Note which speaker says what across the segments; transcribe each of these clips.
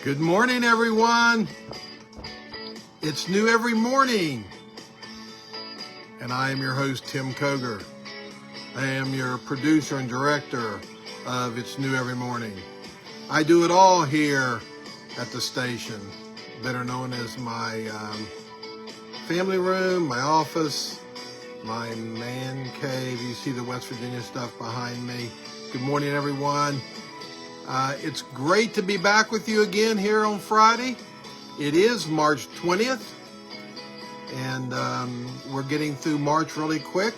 Speaker 1: Good morning, everyone. It's New Every Morning, and I am your host, Tim Koger. I am your producer and director of It's New Every Morning. I do it all here at the station, better known as my family room, my office, my man cave. You see the West Virginia stuff behind me. Good morning, everyone. It's great to be back with you again here on Friday. It is March 20th, and we're getting through March really quick.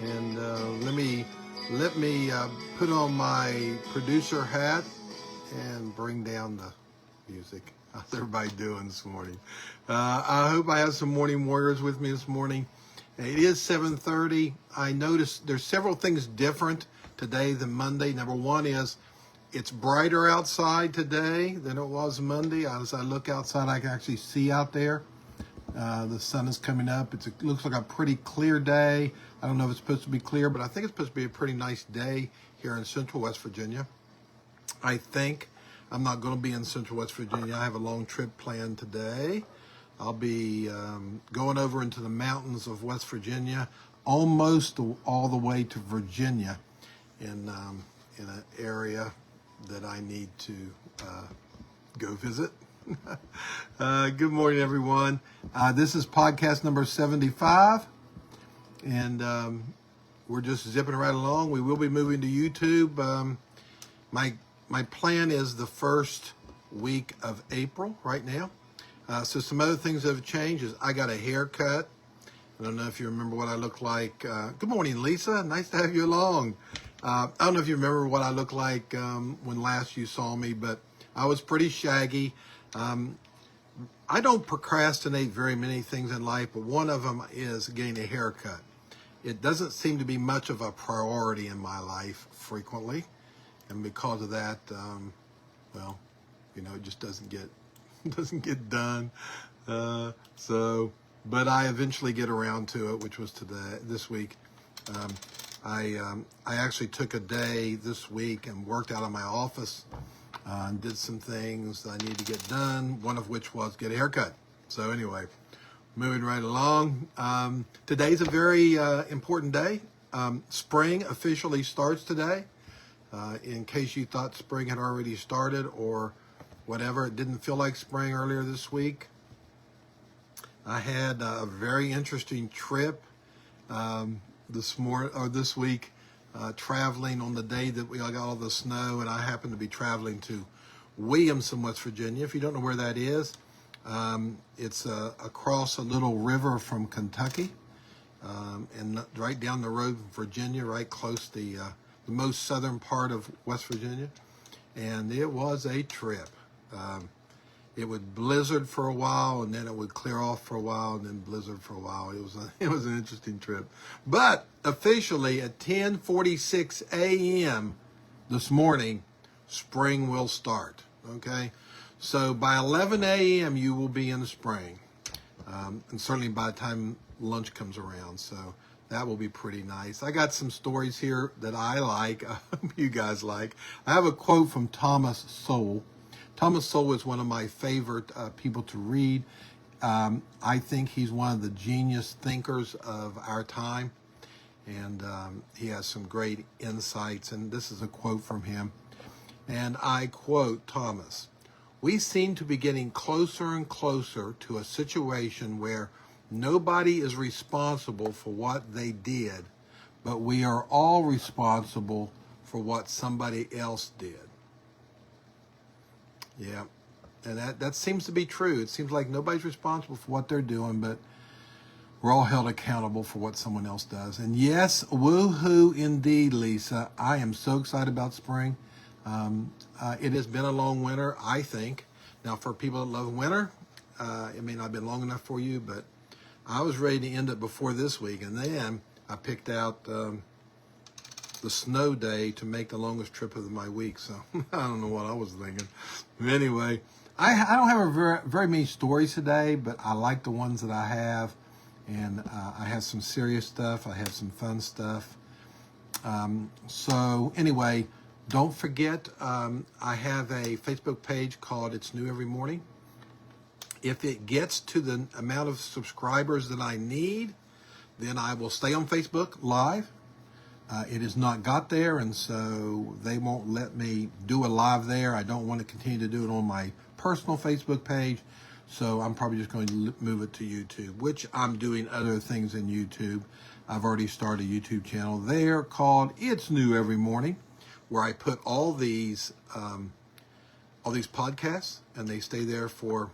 Speaker 1: And let me put on my producer hat and bring down the music. How's everybody doing this morning? I hope I have some morning warriors with me this morning. It is 7:30. I noticed there's several things different today than Monday. Number one is it's brighter outside today than it was Monday. As I look outside, I can actually see out there. The sun is coming up. It looks like a pretty clear day. I don't know if it's supposed to be clear, but I think it's supposed to be a pretty nice day here in central West Virginia. I think I'm not going to be in central West Virginia. I have a long trip planned today. I'll be going over into the mountains of West Virginia, almost all the way to Virginia in an area that I need to go visit. Good morning, everyone. This is podcast number 75, and we're just zipping right along. We will be moving to YouTube. My plan is the first week of April right now. So some other things that have changed is I got a haircut. I don't know if you remember what I look like. Good morning, Lisa. Nice to have you along. I don't know if you remember what I looked like when last you saw me, but I was pretty shaggy. I don't procrastinate very many things in life, but one of them is getting a haircut. It doesn't seem to be much of a priority in my life frequently, and because of that, it just doesn't get done. But I eventually get around to it, which was this week. I actually took a day this week and worked out of my office and did some things that I need to get done, one of which was get a haircut. So anyway, moving right along. Today's a very important day. Spring officially starts today. In case you thought spring had already started or whatever, it didn't feel like spring earlier this week. I had a very interesting trip this week, traveling on the day that we got all the snow, and I happened to be traveling to Williamson, West Virginia. If you don't know where that is, it's across a little river from Kentucky, and right down the road from Virginia, right close to the most southern part of West Virginia, and it was a trip. It would blizzard for a while, and then it would clear off for a while, and then blizzard for a while. It was an interesting trip. But officially at 10:46 a.m. this morning, spring will start. Okay, so by 11 a.m. you will be in the spring, and certainly by the time lunch comes around. So that will be pretty nice. I got some stories here that I like. I hope you guys like. I have a quote from Thomas Sowell. Thomas Sowell is one of my favorite people to read. I think he's one of the genius thinkers of our time, and he has some great insights, and this is a quote from him. And I quote Thomas: "We seem to be getting closer and closer to a situation where nobody is responsible for what they did, but we are all responsible for what somebody else did." Yeah, and that seems to be true. It seems like nobody's responsible for what they're doing, but we're all held accountable for what someone else does. And yes, woohoo indeed, Lisa. I am so excited about spring. It has been a long winter, I think. Now, for people that love winter, it may not have been long enough for you, but I was ready to end it before this week, and then I picked out the snow day to make the longest trip of my week. So I don't know what I was thinking. But anyway, I don't have very many stories today, but I like the ones that I have. And I have some serious stuff. I have some fun stuff. So anyway, Don't forget, I have a Facebook page called It's New Every Morning. If it gets to the amount of subscribers that I need, then I will stay on Facebook Live. It has not got there, and so they won't let me do a live there. I don't want to continue to do it on my personal Facebook page, so I'm probably just going to move it to YouTube, which I'm doing other things in YouTube. I've already started a YouTube channel there called It's New Every Morning, where I put all these podcasts, and they stay there for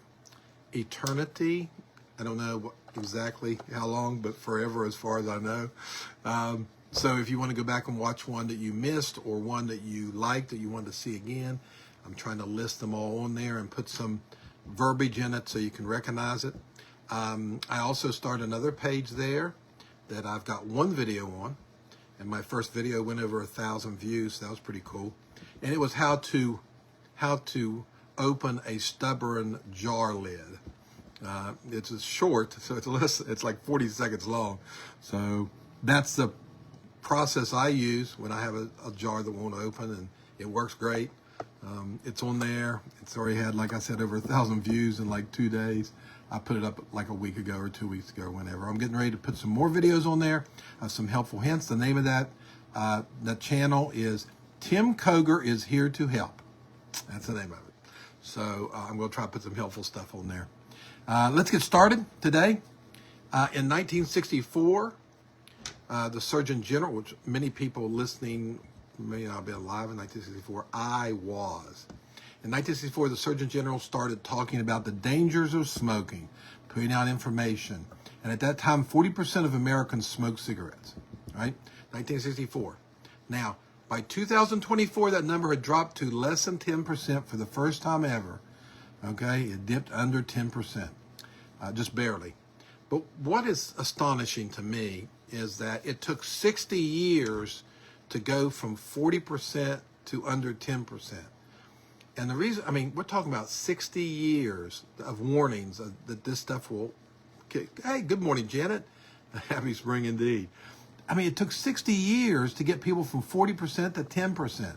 Speaker 1: eternity. I don't know exactly how long, but forever as far as I know. So if you want to go back and watch one that you missed or one that you liked that you want to see again, I'm trying to list them all on there and put some verbiage in it so you can recognize it. I also started another page there that I've got one video on, and my first video went over 1,000 views. So that was pretty cool. And it was how to open a stubborn jar lid. It's a short, so it's like 40 seconds long. So that's the process I use when I have a jar that won't open, and it works great. It's on there. It's already had, like I said, over 1,000 views in like 2 days. I put it up like a week ago or 2 weeks ago or whenever. I'm getting ready to put some more videos on there, some helpful hints. The name of that channel is Tim Koger is Here to Help. That's the name of it. So I'm going to try to put some helpful stuff on there. Let's get started today. In 1964, the Surgeon General, which many people listening may not have been alive in 1964, I was. In 1964, the Surgeon General started talking about the dangers of smoking, putting out information. And at that time, 40% of Americans smoked cigarettes, right? 1964. Now, by 2024, that number had dropped to less than 10% for the first time ever. Okay, it dipped under 10%, just barely. But what is astonishing to me is that it took 60 years to go from 40% to under 10%. And the reason, I mean, we're talking about 60 years of warnings that this stuff will, hey, good morning, Janet. Happy spring indeed. I mean, it took 60 years to get people from 40% to 10%.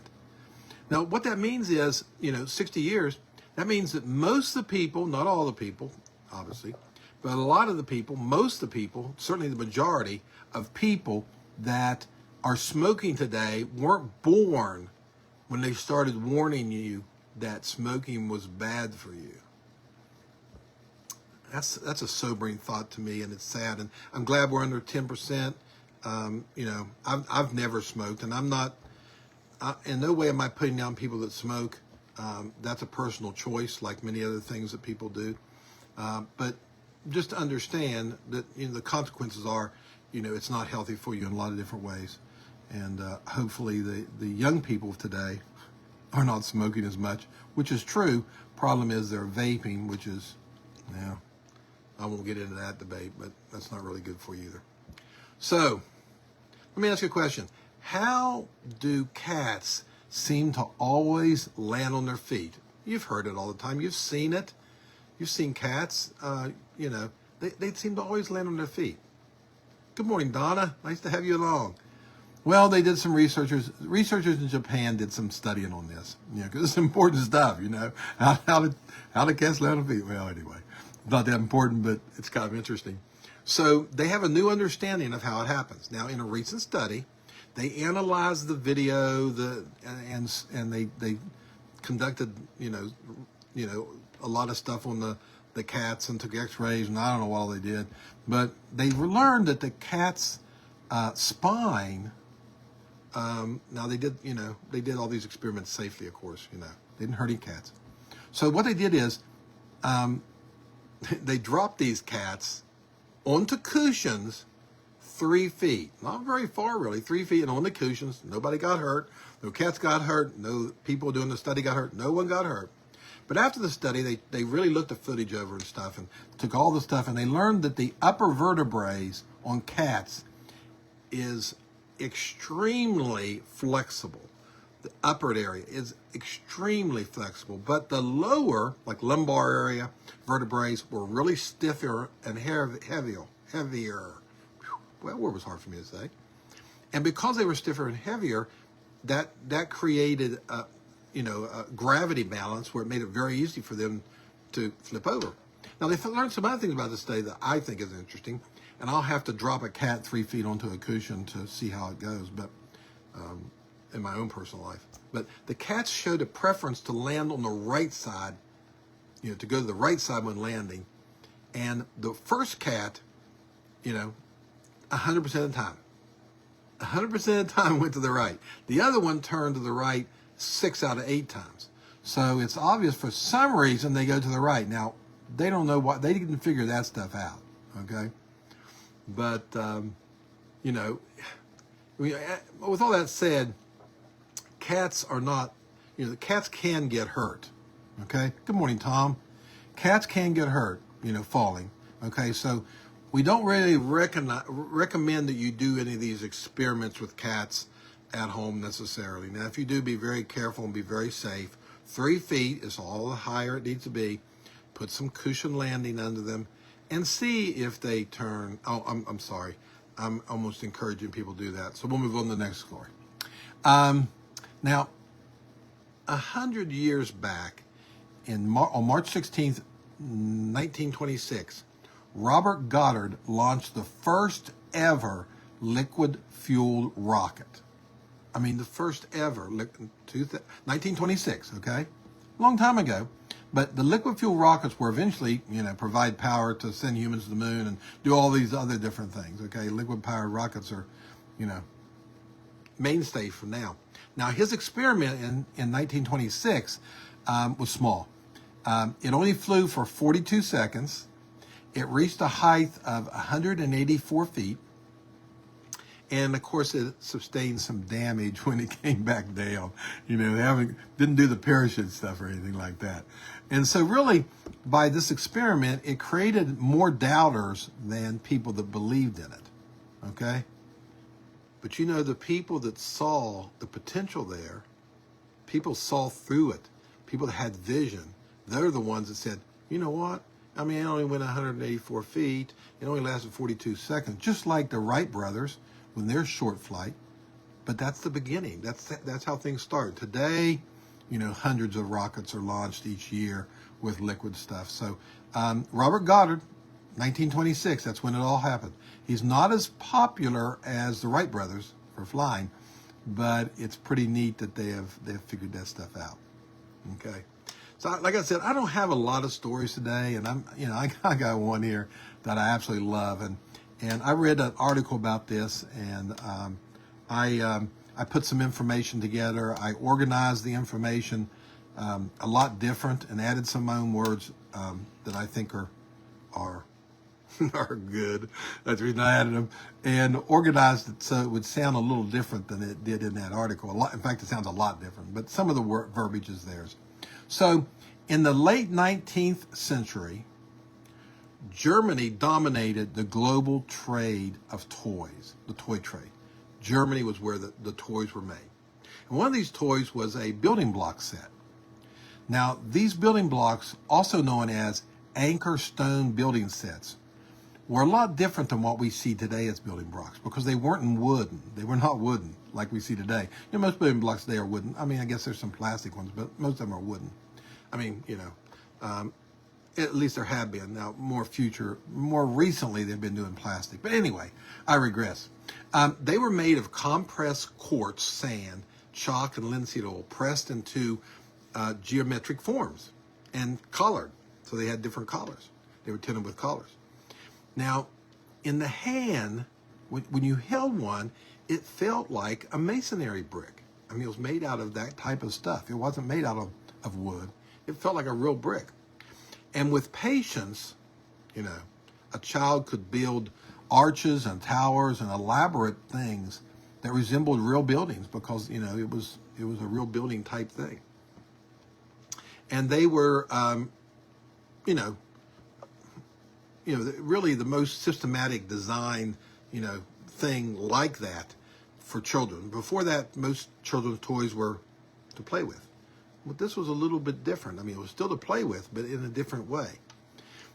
Speaker 1: Now, what that means is, 60 years, that means that most of the people, not all the people, obviously, but a lot of the people, most of the people, certainly the majority of people that are smoking today weren't born when they started warning you that smoking was bad for you. That's a sobering thought to me, and it's sad. And I'm glad we're under 10%. I've never smoked, and I'm not. In no way am I putting down people that smoke. That's a personal choice, like many other things that people do. But just to understand that the consequences are, it's not healthy for you in a lot of different ways. And hopefully the young people of today are not smoking as much, which is true. Problem is they're vaping, which is, I won't get into that debate, but that's not really good for you either. So let me ask you a question. How do cats seem to always land on their feet? You've heard it all the time. You've seen it. You've seen cats, they seem to always land on their feet. Good morning, Donna. Nice to have you along. Well, they did some researchers in Japan did some studying on this, because it's important stuff, how do cats land on their feet? Well, anyway, not that important, but it's kind of interesting. So they have a new understanding of how it happens. Now, in a recent study, they analyzed the video, and they conducted, a lot of stuff on the cats and took X-rays, and I don't know what all they did, but they learned that the cat's spine. Now they did all these experiments safely, of course. They didn't hurt any cats. So what they did is, they dropped these cats onto cushions 3 feet, not very far really, 3 feet, and on the cushions. Nobody got hurt. No cats got hurt. No people doing the study got hurt. No one got hurt. But after the study, they really looked the footage over and stuff, and took all the stuff, and they learned that the upper vertebrae on cats is extremely flexible. The upper area is extremely flexible, but the lower, like lumbar area, vertebrae were really stiffer and heavier. Well, word was hard for me to say. And because they were stiffer and heavier, that created a gravity balance where it made it very easy for them to flip over. Now they learned some other things about this today that I think is interesting, and I'll have to drop a cat 3 feet onto a cushion to see how it goes, but in my own personal life. But the cats showed a preference to land on the right side, to go to the right side when landing. And the first cat, 100% of the time. 100% of the time went to the right. The other one turned to the right 6 out of 8 times. So it's obvious for some reason they go to the right. Now, they don't know they didn't figure that stuff out, okay? But, with all that said, cats are not, cats can get hurt, okay? Good morning, Tom. Cats can get hurt, falling, okay? So we don't really recommend that you do any of these experiments with cats at home necessarily. Now, if you do, be very careful and be very safe. 3 feet is all the higher it needs to be. Put some cushion landing under them and see if they turn. Oh, I'm sorry. I'm almost encouraging people to do that. So we'll move on to the next story. Now, 100 years back, on March 16th, 1926, Robert Goddard launched the first ever liquid-fueled rocket. I mean, the first ever, 1926, okay? Long time ago. But the liquid fuel rockets were eventually, provide power to send humans to the moon and do all these other different things, okay? Liquid-powered rockets are, mainstay for now. Now, his experiment in 1926 was small. It only flew for 42 seconds. It reached a height of 184 feet. And of course, it sustained some damage when it came back down. They didn't do the parachute stuff or anything like that. And so really, by this experiment, it created more doubters than people that believed in it, okay? But the people that saw the potential there, people saw through it, people that had vision, they're the ones that said, you know what? I mean, it only went 184 feet. It only lasted 42 seconds, just like the Wright brothers when they're short flight. But that's the beginning. That's how things start. Today, hundreds of rockets are launched each year with liquid stuff. So Robert Goddard, 1926, that's when it all happened. He's not as popular as the Wright brothers for flying, but it's pretty neat that they have figured that stuff out. Okay. So like I said, I don't have a lot of stories today, and I got one here that I absolutely love, and I read an article about this, and I put some information together. I organized the information a lot different and added some of my own words that I think are good. That's the reason I added them, and organized it so it would sound a little different than it did in that article. In fact, it sounds a lot different, but some of the verbiage is theirs. So in the late 19th century, Germany dominated the global trade of toys, the toy trade. Germany was where the toys were made. And one of these toys was a building block set. Now, these building blocks, also known as anchor stone building sets, were a lot different than what we see today as building blocks because they weren't wooden. They were not wooden like we see today. Most building blocks today are wooden. I mean, I guess there's some plastic ones, but most of them are wooden. I mean, at least there have been. Now, more recently, they've been doing plastic. But anyway, I regress. They were made of compressed quartz, sand, chalk, and linseed oil pressed into geometric forms and colored. So they had different colors. They were tinted with colors. Now, in the hand, when you held one, it felt like a masonry brick. I mean, it was made out of that type of stuff. It wasn't made out of wood. It felt like a real brick. And with patience, a child could build arches and towers and elaborate things that resembled real buildings because, it was a real building type thing. And they were, really the most systematic design, thing like that for children. Before that, most children's toys were to play with. But this was a little bit different. I mean, it was still to play with, but in a different way.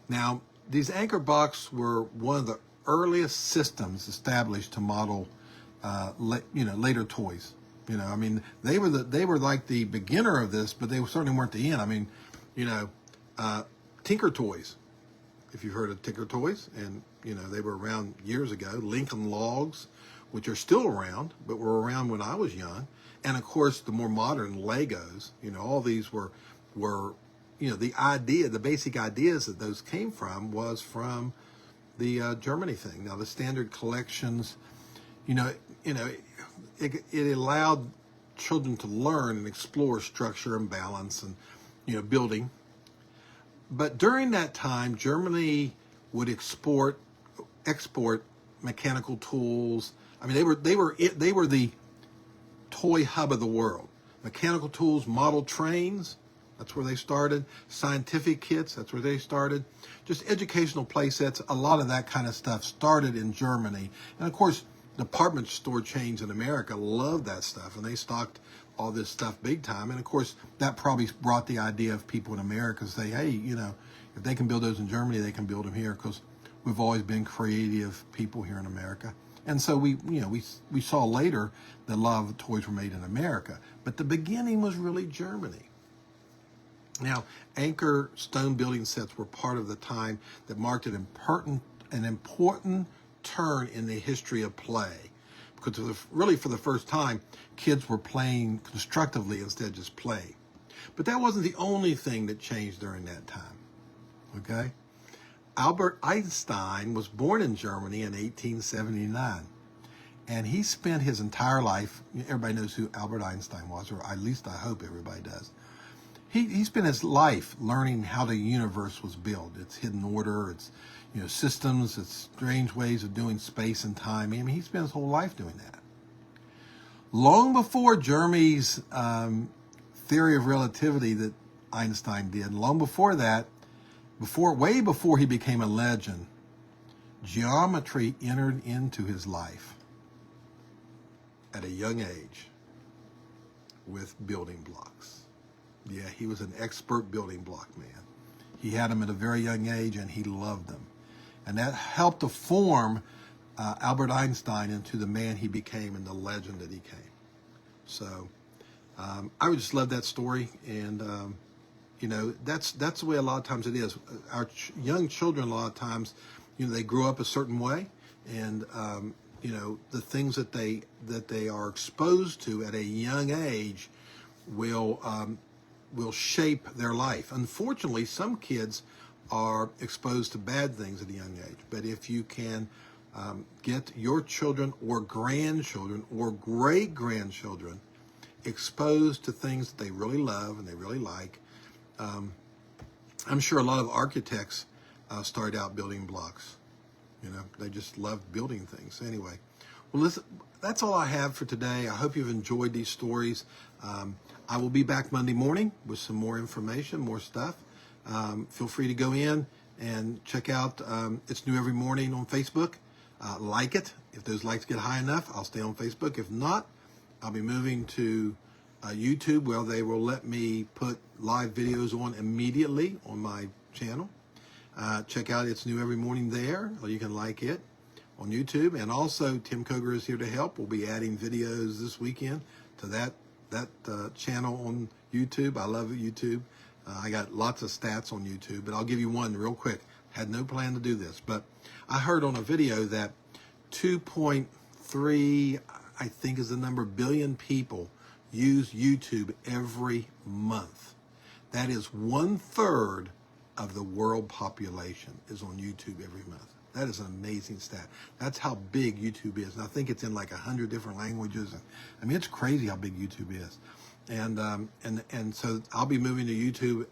Speaker 1: Now, these anchor boxes were one of the earliest systems established to model, later toys. You know, I mean, they were like the beginner of this, but they certainly weren't the end. I mean, you know, Tinker Toys, if you've heard of Tinker Toys, and you know they were around years ago. Lincoln Logs, which are still around, but were around when I was young, and of course the more modern Legos. You know, all these were you know, the basic ideas that those came from was from the Germany thing. Now the standard collections, you know, it allowed children to learn and explore structure and balance and, you know, building. But during that time, Germany would export mechanical tools. I mean, they were the toy hub of the world. Mechanical tools, model trains, that's where they started. Scientific kits, that's where they started. Just educational play sets, a lot of that kind of stuff started in Germany. And of course, department store chains in America loved that stuff, and they stocked all this stuff big time. And of course, that probably brought the idea of people in America to say, hey, you know, if they can build those in Germany, they can build them here, because we've always been creative people here in America. And so we saw later that a lot of toys were made in America, but the beginning was really Germany. Now, anchor stone building sets were part of the time that marked an important turn in the history of play, because really for the first time, kids were playing constructively instead of just play. But that wasn't the only thing that changed during that time. Okay? Albert Einstein was born in Germany in 1879, and he spent his entire life, everybody knows who Albert Einstein was, or at least I hope everybody does. He spent his life learning how the universe was built, its hidden order, its, you know, systems, its strange ways of doing space and time. I mean, he spent his whole life doing that. Long before Germany's theory of relativity that Einstein did, long before that, way before he became a legend, geometry entered into his life at a young age with building blocks. Yeah, he was an expert building block man. He had them at a very young age, and he loved them. And that helped to form Albert Einstein into the man he became and the legend that he came. So I would just love that story. And, you know, that's the way a lot of times it is. Our young children, a lot of times, you know, they grow up a certain way. And, you know, the things that they are exposed to at a young age will shape their life. Unfortunately, some kids are exposed to bad things at a young age. But if you can get your children or grandchildren or great-grandchildren exposed to things that they really love and they really like, I'm sure a lot of architects start out building blocks. You know, they just love building things. Anyway, well, listen, that's all I have for today. I hope you've enjoyed these stories. I will be back Monday morning with some more information, more stuff. Feel free to go in and check out It's New Every Morning on Facebook. Like it. If those likes get high enough, I'll stay on Facebook. If not, I'll be moving to YouTube, where they will let me put live videos on immediately on my channel. Check out It's New Every Morning there, or you can like it on YouTube. And also, Tim Koger is here to help. We'll be adding videos this weekend to that channel on YouTube. I love YouTube. I got lots of stats on YouTube, but I'll give you one real quick. Had no plan to do this, but I heard on a video that 2.3, I think is the number, billion people use YouTube every month. That is 1/3 of the world population is on YouTube every month. That is an amazing stat. That's how big YouTube is. And I think it's in like 100 different languages. And I mean, it's crazy how big YouTube is. And so I'll be moving to YouTube.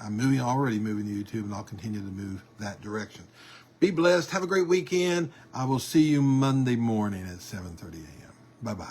Speaker 1: I'm already moving to YouTube, and I'll continue to move that direction. Be blessed. Have a great weekend. I will see you Monday morning at 7:30 a.m. Bye-bye.